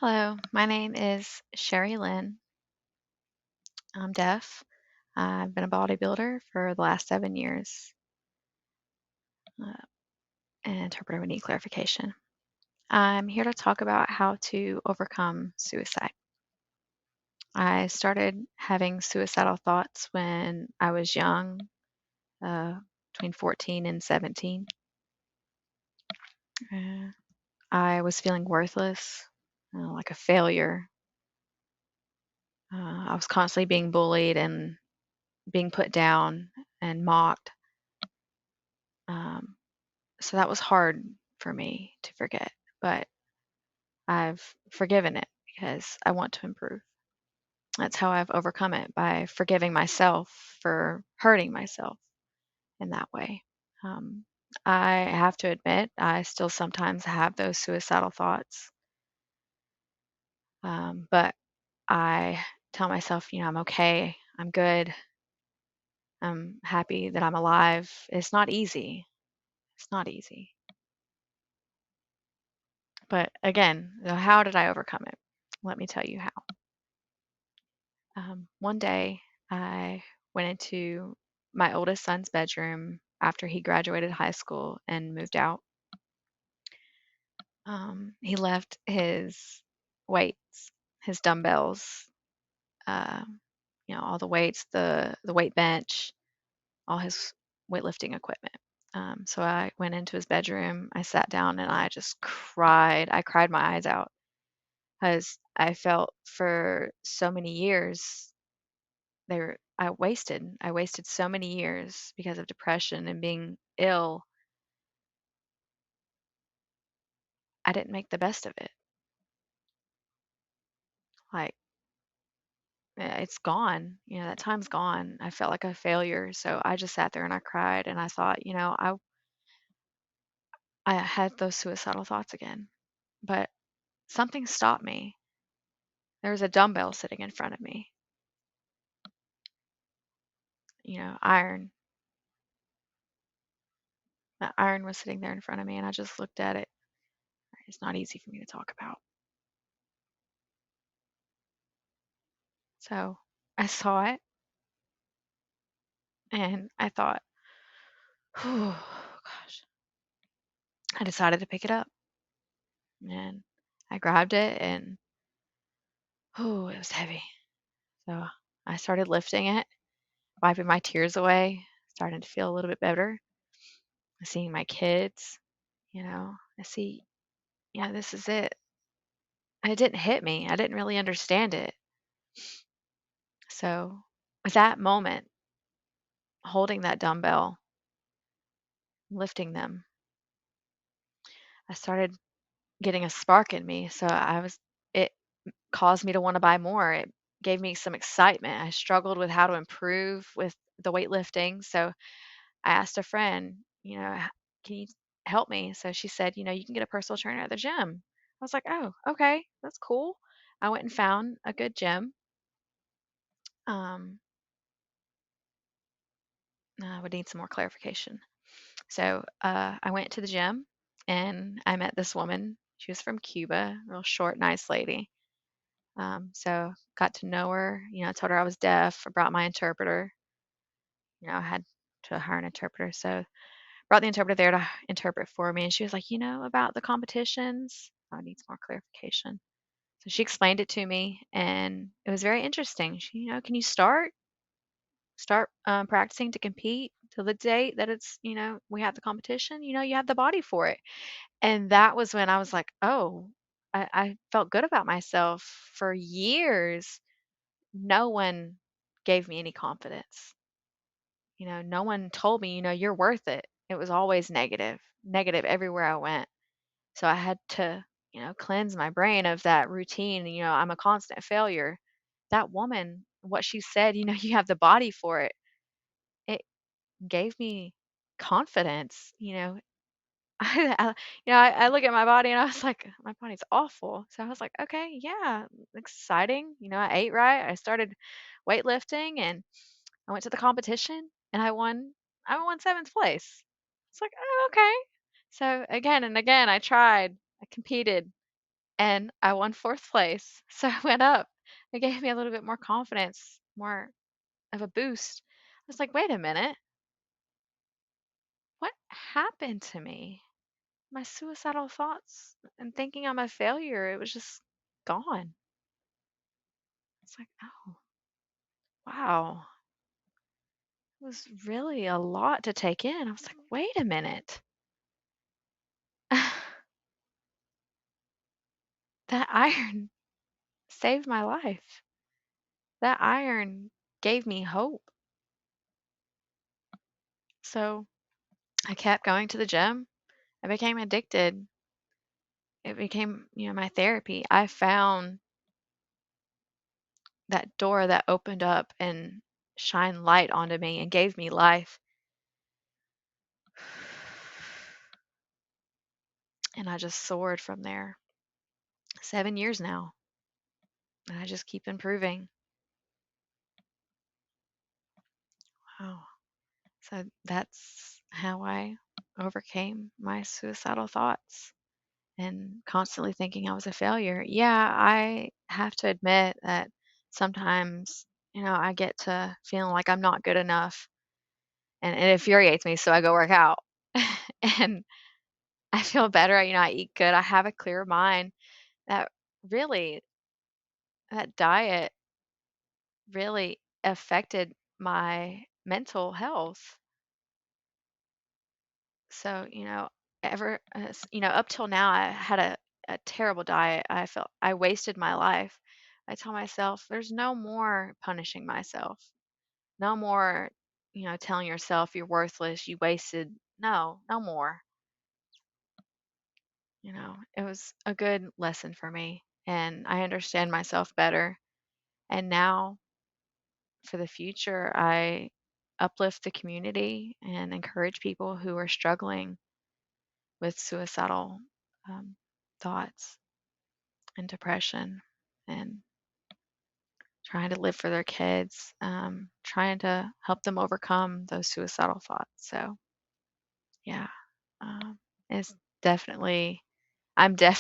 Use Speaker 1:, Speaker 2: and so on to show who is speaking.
Speaker 1: Hello, my name is Sherry Lynn. I'm deaf. I've been a bodybuilder for the last 7 years. Uh, an interpreter would need clarification. I'm here to talk about how to overcome suicide. I started having suicidal thoughts when I was young, uh, between 14 and 17. Uh, I was feeling worthless, like a failure. I was constantly being bullied and being put down and mocked. Um, So that was hard for me to forget, but I've forgiven it because I want to improve. That's how I've overcome it, by forgiving myself for hurting myself in that way. Um, I have to admit, I still sometimes have those suicidal thoughts, but I tell myself, I'm okay, I'm good, I'm happy that I'm alive. It's not easy. It's not easy. But again, how did I overcome it? Let me tell you how. One day, I went into my oldest son's bedroom after he graduated high school and moved out. He left his weights, his dumbbells, uh, all the weights, the weight bench, all his weightlifting equipment. So I went into his bedroom. I sat down and I just cried. I cried my eyes out because I felt for so many years I wasted so many years because of depression and being ill. I didn't make the best of it. Like, it's gone. That time's gone. I felt like a failure. So I just sat there and I cried and I thought, I had those suicidal thoughts again. But something stopped me. There was a dumbbell sitting in front of me. Iron. That iron was sitting there in front of me and I just looked at it. It's not easy for me to talk about. So I saw it and I thought, oh gosh. I decided to pick it up and I grabbed it and oh, it was heavy. So I started lifting it, wiping my tears away, starting to feel a little bit better. Seeing my kids, I see, yeah, this is it. And it didn't hit me. I didn't really understand it. So with that moment, holding that dumbbell, lifting them, I started getting a spark in me. It caused me to want to buy more. It gave me some excitement. I struggled with how to improve with the weightlifting. So I asked a friend, can you help me? So she said, you can get a personal trainer at the gym. I was like, oh, okay, that's cool. I went and found a good gym. Um, I would need some more clarification. So I went to the gym and I met this woman. She was from Cuba, real short, nice lady. So got to know her. I told her I was deaf. I brought my interpreter. I had to hire an interpreter. So brought the interpreter there to interpret for me. And she was like, about the competitions, I need some more clarification. So she explained it to me and it was very interesting. She, can you start practicing to compete till the date that we have the competition? You have the body for it. And that was when I was like, oh, I felt good about myself for years. No one gave me any confidence. No one told me, you're worth it. It was always negative, negative everywhere I went. So I had to, cleanse my brain of that routine. I'm a constant failure. That woman, what she said, you have the body for it. It gave me confidence. I look at my body and I was like, my body's awful. So I was like, okay, yeah, exciting. I ate right. I started weightlifting and I went to the competition and I won seventh place. It's like, oh, okay. So again and again, I tried, I competed, and I won 4th place. So I went up. It gave me a little bit more confidence, more of a boost. I was like, "Wait a minute. What happened to me?" My suicidal thoughts and thinking I'm a failure, it was just gone. It's like, "Oh, wow." It was really a lot to take in. I was like, "Wait a minute." That iron saved my life. That iron gave me hope. So I kept going to the gym. I became addicted. It became, my therapy. I found that door that opened up and shined light onto me and gave me life. And I just soared from there. 7 years now, and I just keep improving. Wow. So that's how I overcame my suicidal thoughts and constantly thinking I was a failure. Yeah, I have to admit that sometimes, I get to feeling like I'm not good enough and it infuriates me. So I go work out and I feel better. I eat good. I have a clear mind. That really, that diet really affected my mental health. So, up till now, I had a terrible diet. I felt I wasted my life. I tell myself, there's no more punishing myself. No more, telling yourself you're worthless, you wasted. No, no more. It was a good lesson for me. And I understand myself better. And now for the future, I uplift the community and encourage people who are struggling with suicidal um, thoughts and depression and trying to live for their kids, trying to help them overcome those suicidal thoughts. So, yeah, um, it's definitely, I'm definitely